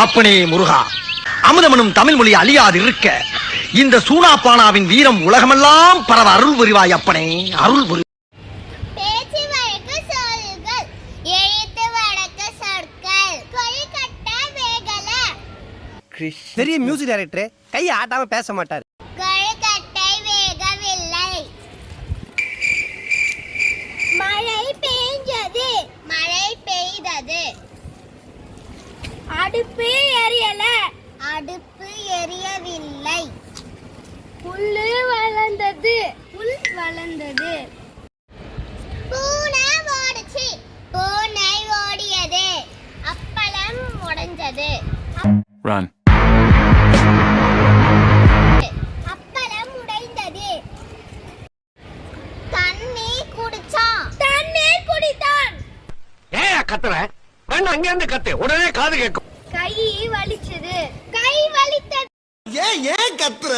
அப்பனே முருகா, அமுதமனும் தமிழ் மொழி அழியாது இருக்க இந்த சூனாப்பானாவின் வீரம் உலகமெல்லாம் பரவ அருள் புரிவாய் அப்பனே, அருள் புரி. பேச்சு வழக்கு சொல்கள், எழுத்து வழக்கு சொற்கள், கொல்கட்ட வேகல. பெரிய மியூசிக் டைரக்டர் கையை ஆட்டாம பேச மாட்டாரு. கொல்கட்டை வேகவில்லை. மழை பெய்ஞ்சது, மழை பெய்தது. அடுப்பு எரியல, அடுப்பு எரியவில்லை. புல்லு வளர்ந்தது, புல் வளர்ந்தது. பூனை ஓடுச்சு, பூனை ஓடியது. அப்பளம் உடைஞ்சது. Run. அப்பளம் உடைந்தது. தண்ணீர் குடிச்சான், தண்ணீர் குடித்தான். ஏன் கத்துற? வேண்டாம், அங்க இருந்து கத்து, உடனே காது கேட்கும். கை வலிச்சது, கை வலித்தது. ஏன் கத்துற?